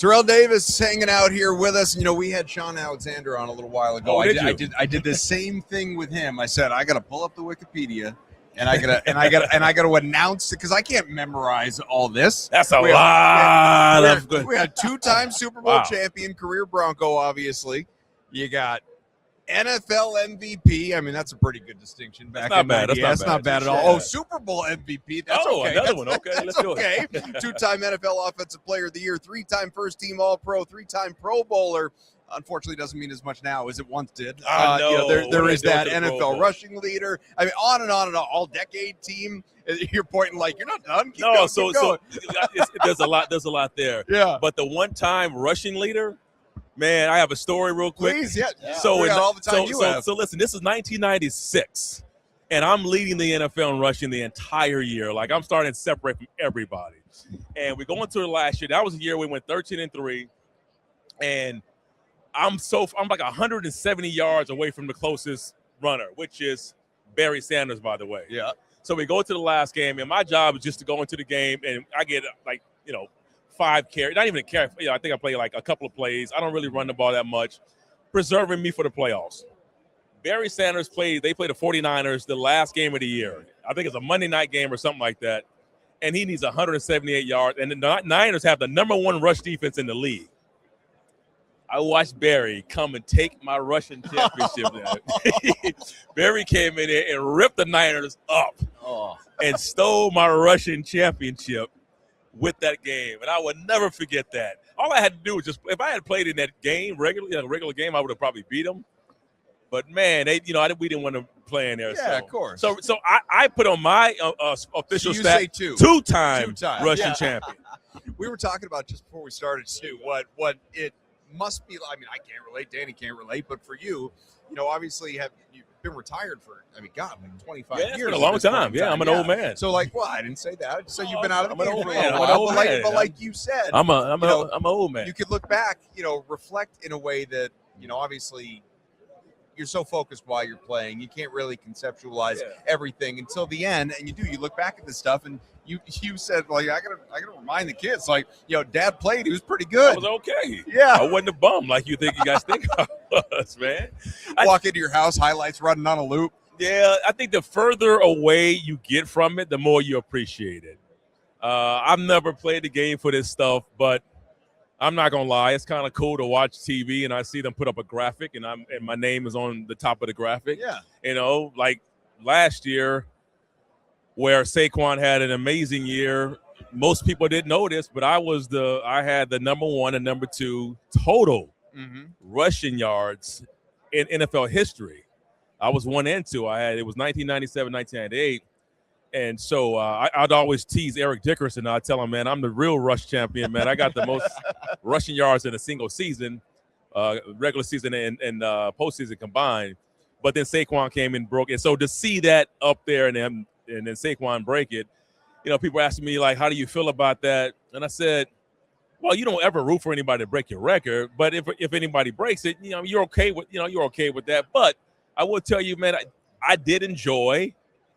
Terrell Davis hanging out here with us. You know, we had Sean Alexander on a little while ago. Oh, I did the same thing with him. I said I got to pull up the Wikipedia, and I got to announce it because I can't memorize all this. That's a lot. We had two-time Super Bowl champion, career Bronco. Obviously, you got NFL MVP. I mean, that's a pretty good distinction back in the day. That's not bad at all. Oh, Super Bowl MVP. That's okay. Another one. Okay, let's do it. Two-time NFL Offensive Player of the Year, three-time first-team All-Pro, three-time Pro Bowler. Unfortunately, doesn't mean as much now as it once did. There is that NFL rushing leader. I mean, on and on, all-decade team. You're pointing like you're not done. Keep going. So there's a lot. There's a lot there. Yeah. But the one-time rushing leader. Man, I have a story real quick. Please, yeah. So all the time so listen, this is 1996, and I'm leading the NFL in rushing the entire year. Like, I'm starting to separate from everybody. And we go into the last year. That was the year we went 13-3, and I'm like 170 yards away from the closest runner, which is Barry Sanders, by the way. Yeah. So we go to the last game, and my job is just to go into the game, and I get 5 carries, not even a carry. I think I play like a couple of plays. I don't really run the ball that much, preserving me for the playoffs. Barry Sanders they played the 49ers the last game of the year. I think it's a Monday night game or something like that. And he needs 178 yards. And the Niners have the number 1 rush defense in the league. I watched Barry come and take my rushing championship. Barry came in there and ripped the Niners up and stole my rushing championship with that game, and I would never forget that. All I had to do was if I had played in that game regularly, a regular game, I would have probably beat them. But man, we didn't want to play in there. Yeah, of course. So I put on my official stat two-time rushing champion. We were talking about just before we started too what it must be. I mean, I can't relate. Danny can't relate, but for you, obviously you've been retired for, like 25 years. It's been a long time. Yeah, I'm an old man. So I didn't say that. So you've been out of the game for a man. while. But like you said, I'm an old man. You could look back, reflect in a way that, obviously you're so focused while you're playing. You can't really conceptualize everything until the end. And you look back at this stuff and you said, I gotta remind the kids, Dad played. He was pretty good. I was okay. Yeah. I wasn't a bum like you guys think I was, man. Walk into your house, highlights running on a loop. Yeah, I think the further away you get from it, the more you appreciate it. I've never played the game for this stuff, but I'm not gonna lie, it's kind of cool to watch TV and I see them put up a graphic and my name is on the top of the graphic. Yeah. Like last year, where Saquon had an amazing year. Most people didn't know this, but I had the number 1 and number 2 total rushing yards in NFL history. I was 1 and 2. It was 1997, 1998. And so I'd always tease Eric Dickerson. I'd tell him, man, I'm the real rush champion, man. I got the most rushing yards in a single season, regular season and postseason combined. But then Saquon came and broke it. So to see that up there and then Saquon break it, people asking me, how do you feel about that? And I said, well, you don't ever root for anybody to break your record. But if anybody breaks it, you're okay with that. But I will tell you, man, I did enjoy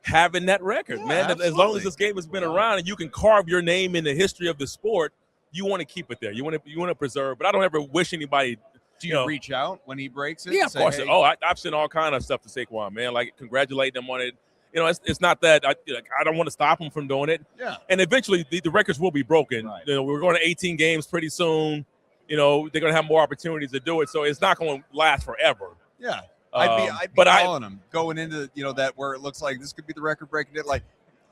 having that record, man. Absolutely. As long as this game has been around and you can carve your name in the history of the sport, you want to keep it there. You want to preserve. But I don't ever wish anybody. Do you reach out when he breaks it? Yeah, of course. Hey. Oh, I've sent all kind of stuff to Saquon, man. Like congratulate them on it. It's not that I don't want to stop him from doing it. Yeah. And eventually the records will be broken. Right. We're going to 18 games pretty soon. They're going to have more opportunities to do it. So it's not going to last forever. Yeah. I'd be calling him going into that where it looks like this could be the record breaking it.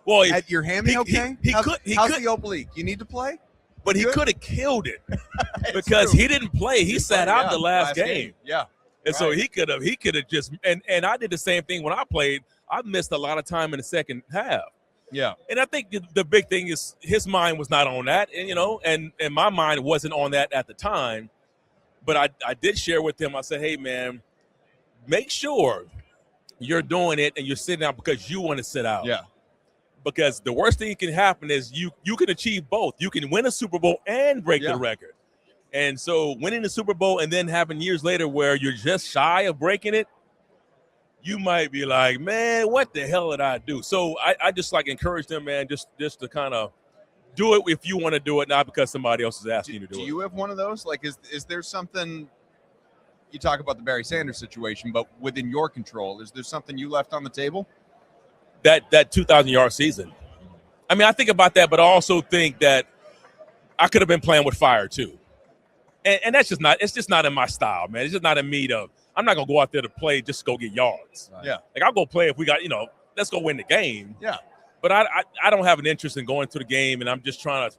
Well, your hammy okay? How's the oblique? You need to play? But he could have killed it because he didn't play. He sat out the last game. Yeah. And so he could have just and I did the same thing when I played. I missed a lot of time in the second half. Yeah. And I think the big thing is his mind was not on that, and my mind wasn't on that at the time. But I did share with him. I said, hey, man, make sure you're doing it and you're sitting out because you want to sit out. Yeah. Because the worst thing that can happen is you can achieve both. You can win a Super Bowl and break the record. And so winning the Super Bowl and then having years later where you're just shy of breaking it, you might be like, man, what the hell did I do? So I just encourage them, man, just to kind of do it if you want to do it, not because somebody else is asking you to do it. Do you have one of those? Like, is there something? You talk about the Barry Sanders situation, but within your control, is there something you left on the table? That 2,000-yard season. I mean, I think about that, but I also think that I could have been playing with fire too. And that's just not – it's just not in my style, man. It's just not in me to – I'm not going to go out there to play just to go get yards. Right. Yeah. Like, I'll go play if we got, let's go win the game. Yeah. But I don't have an interest in going to the game, and I'm just trying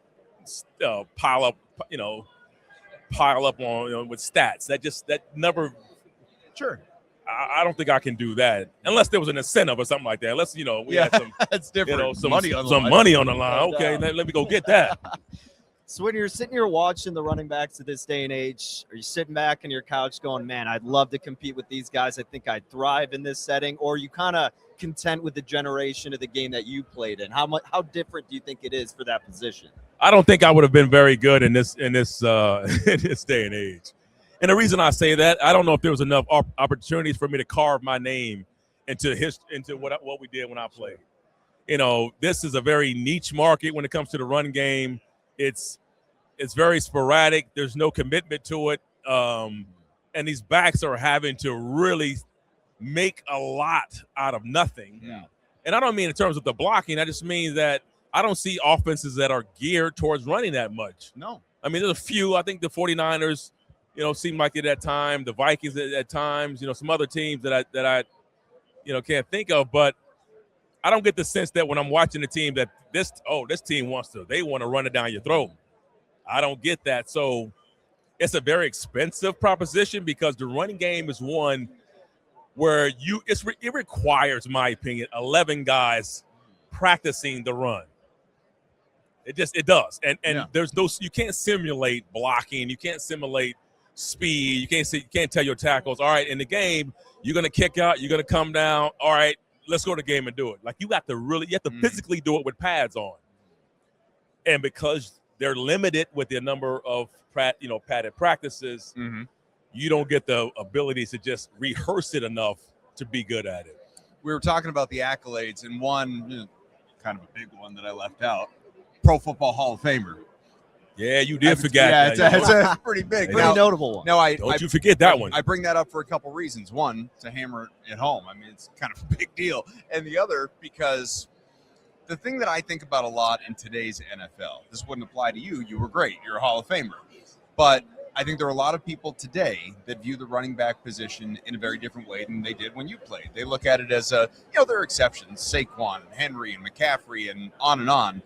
to pile up on with stats. That never – Sure. I don't think I can do that unless there was an incentive or something like that. Unless, we had some – that's different. some money on the line. Okay, let me go get that. So when you're sitting here watching the running backs of this day and age, are you sitting back on your couch going, man, I'd love to compete with these guys. I think I'd thrive in this setting. Or are you kind of content with the generation of the game that you played in? How different do you think it is for that position? I don't think I would have been very good in this in this day and age. And the reason I say that, I don't know if there was enough opportunities for me to carve my name into what we did when I played. This is a very niche market when it comes to the run game. It's very sporadic. There's no commitment to it. And these backs are having to really make a lot out of nothing. Yeah. And I don't mean in terms of the blocking. I just mean that I don't see offenses that are geared towards running that much. No. I mean, there's a few. I think the 49ers, seem like it at times. The Vikings at times. Some other teams that I can't think of. But I don't get the sense that when I'm watching the team that this team they want to run it down your throat. I don't get that. So it's a very expensive proposition because the running game is one where it requires, in my opinion, 11 guys practicing the run. It does. And there's you can't simulate blocking. You can't simulate speed. You can't tell your tackles, all right, in the game, you're going to kick out, you're going to come down, all right, let's go to the game and do it. Like, you have to physically do it with pads on. And because they're limited with the number of padded practices, you don't get the ability to just rehearse it enough to be good at it. We were talking about the accolades, and one, kind of a big one that I left out, Pro Football Hall of Famer. Yeah, you did forget that. It's a pretty big. Pretty notable one. No, Don't you forget that one. I bring that up for a couple reasons. One, to hammer it home. I mean, it's kind of a big deal. And the other, because the thing that I think about a lot in today's NFL, this wouldn't apply to you. You were great. You're a Hall of Famer. But I think there are a lot of people today that view the running back position in a very different way than they did when you played. They look at it as there are exceptions, Saquon and Henry and McCaffrey and on.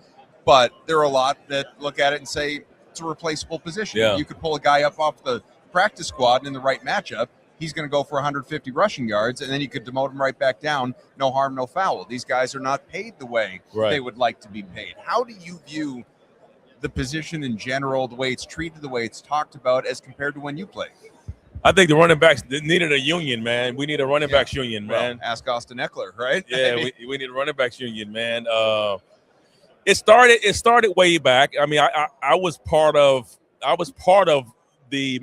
But there are a lot that look at it and say it's a replaceable position. Yeah. You could pull a guy up off the practice squad and in the right matchup, he's going to go for 150 rushing yards, and then you could demote him right back down. No harm, no foul. These guys are not paid the way they would like to be paid. How do you view the position in general, the way it's treated, the way it's talked about, as compared to when you played? I think the running backs needed a union, man. We need a running backs union, man. Well, ask Austin Eckler, right? Yeah, we need a running backs union, man. It started way back. I mean, I was part of the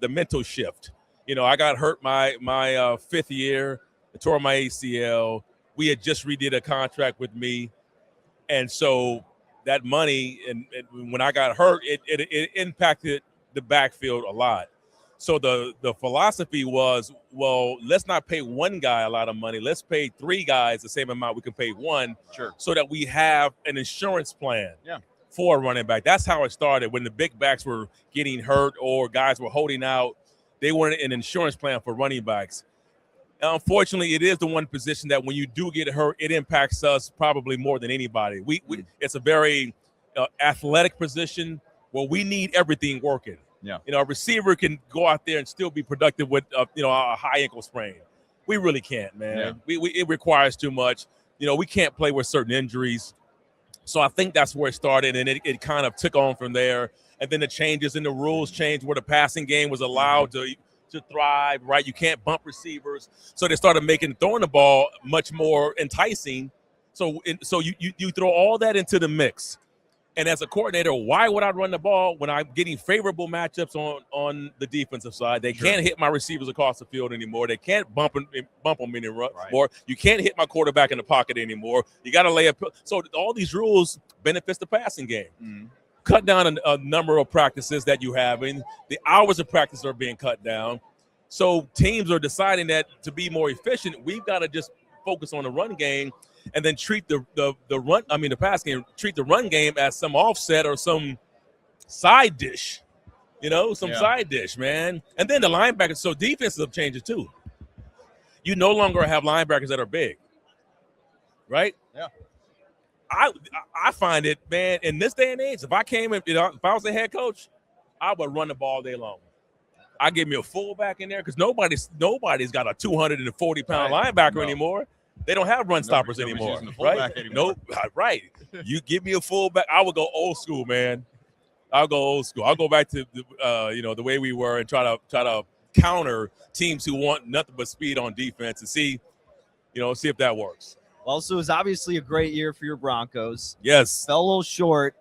mental shift. I got hurt my fifth year. I tore my ACL. We had just redid a contract with me, and so that money and when I got hurt, it impacted the backfield a lot. So the philosophy was, well, let's not pay one guy a lot of money. Let's pay three guys the same amount we can pay one, so that we have an insurance plan for a running back. That's how it started. When the big backs were getting hurt or guys were holding out, they wanted an insurance plan for running backs. Unfortunately, it is the one position that when you do get hurt, it impacts us probably more than anybody. It's a very athletic position where we need everything working. Yeah. A receiver can go out there and still be productive with a high ankle sprain. We really can't, man. Yeah. It requires too much. We can't play with certain injuries. So I think that's where it started, and it kind of took on from there. And then the changes in the rules changed where the passing game was allowed to thrive, right? You can't bump receivers. So they started throwing the ball much more enticing. So you throw all that into the mix. And as a coordinator, why would I run the ball when I'm getting favorable matchups on the defensive side? They can't hit my receivers across the field anymore. They can't bump them anymore. You can't hit my quarterback in the pocket anymore. You got to lay up. So all these rules benefits the passing game. Mm-hmm. Cut down a number of practices that you have, and the hours of practice are being cut down. So teams are deciding that to be more efficient, we've got to just focus on the run game. And then treat the pass game, treat the run game as some offset or some side dish, side dish, man. And then the linebackers, so defenses have changed too. You no longer have linebackers that are big, right? Yeah. I find it, man, in this day and age, if I came in, if I was a head coach, I would run the ball all day long. I give me a fullback in there because nobody's got a 240-pound linebacker anymore. They don't have run stoppers anymore, right? Nope, right. You give me a fullback, I would go old school, man. I'll go old school. I'll go back to the way we were and try to counter teams who want nothing but speed on defense and see if that works. Well, so it was obviously a great year for your Broncos. Yes. Fell a little short.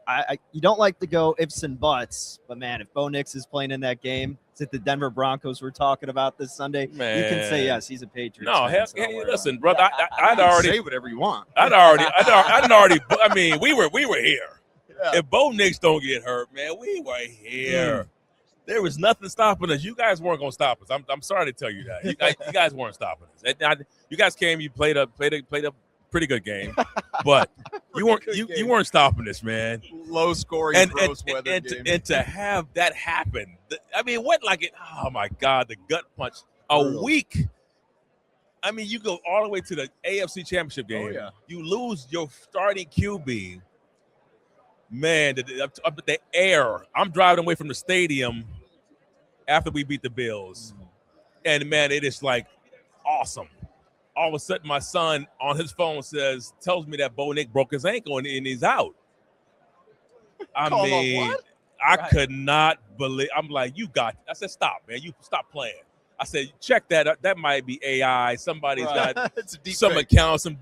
You don't like to go ifs and buts, but man, if Bo Nix is playing in that game, is it the Denver Broncos we're talking about this Sunday? Man. You can say yes. He's a Patriots. No, fan, listen, brother. I'd already say whatever you want. I'd already. I mean, we were here. Yeah. If Bo Nix don't get hurt, man, we were here. There was nothing stopping us. You guys weren't going to stop us. I'm sorry to tell you that. You guys weren't stopping us. You guys came. You played a pretty good game, but you weren't stopping us, man. Low scoring, gross weather game. And to have that happen, I mean, what like it? Oh my God, the gut punch. A week. I mean, you go all the way to the AFC Championship game. Oh, yeah. You lose your starting QB. Man, the air. I'm driving away from the stadium after we beat the Bills, and man, it is like awesome. All of a sudden, my son on his phone tells me that Bo Nix broke his ankle and he's out. I mean, I could not believe. I'm like, you got. I said, stop, man. You stop playing. I said, check that. That might be AI. Somebody's got some account, some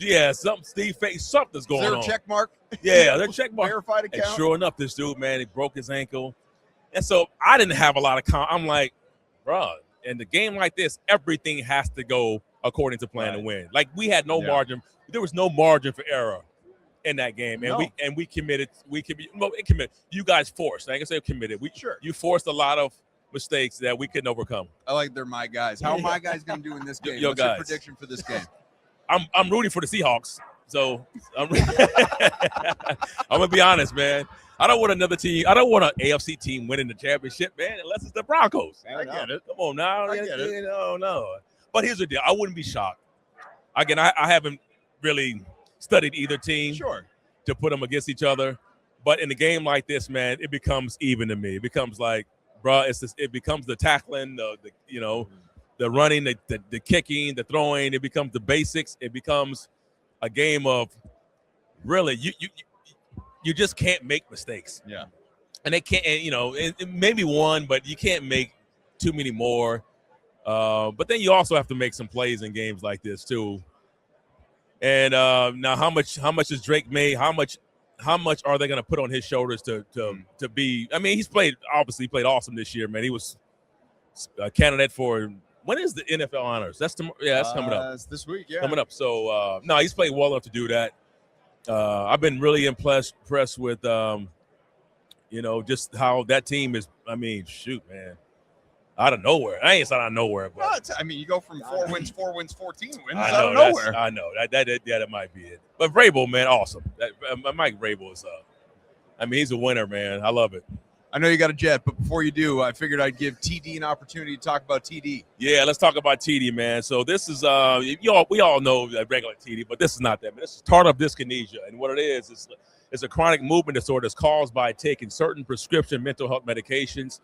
Steve Fake, something's going on. Is there a check mark? Yeah, there's a check mark. Verified account. And sure enough, this dude, man, he broke his ankle, and so I didn't have a lot of. I'm like, bro, in the game like this, everything has to go according to plan to win. Like we had no margin. There was no margin for error in that game, and we committed. You guys forced. I can say committed. You forced a lot of mistakes that we couldn't overcome. I like they're my guys. How are my guys going to do in this game? Your What's guys. your prediction for this game? I'm rooting for the Seahawks. So I'm gonna be honest, man. I don't want another team. I don't want an AFC team winning the championship, man, unless it's the Broncos. I get it. Come on now. I get it. No. But here's the deal. I wouldn't be shocked. Again, I haven't really studied either team to put them against each other. But in a game like this, man, it becomes even to me. It becomes like, bro, it becomes the tackling, the running, the kicking, the throwing. It becomes the basics. It becomes a game of really you just can't make mistakes. Yeah. And they can't, maybe one, but you can't make too many more. But then you also have to make some plays in games like this too. And now, how much has Drake made? How much are they going to put on his shoulders to be? I mean, he's played awesome this year, man. He was a candidate for. When is the NFL honors? That's coming up. It's this week, yeah. Coming up. So no, he's played well enough to do that. I've been really impressed with just how that team is. I mean, shoot, man. Out of nowhere. I ain't out of nowhere, but you go from 4 wins, 14 wins out of nowhere. I know that might be it. But Vrabel, man, awesome. Mike Vrabel is. He's a winner, man. I love it. I know you got a jet, but before you do, I figured I'd give TD an opportunity to talk about TD. Yeah, let's talk about TD, man. So this is we all know that regular TD, but this is not that, man. This is tardive dyskinesia, and what it is it's a chronic movement disorder that's caused by taking certain prescription mental health medications.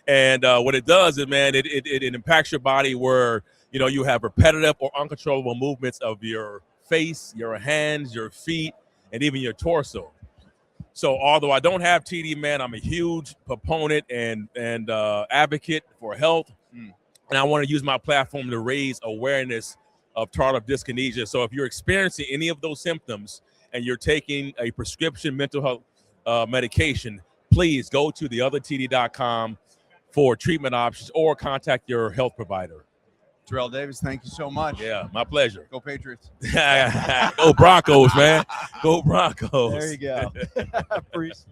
And what it does is, man, it impacts your body where, you have repetitive or uncontrollable movements of your face, your hands, your feet, and even your torso. So although I don't have TD, man, I'm a huge proponent and advocate for health. And I want to use my platform to raise awareness of tardive dyskinesia. So if you're experiencing any of those symptoms and you're taking a prescription mental health medication, please go to theothertd.com for treatment options or contact your health provider. Terrell Davis, thank you so much. Yeah, my pleasure. Go Patriots. Go Broncos, man. Go Broncos. There you go. Appreciate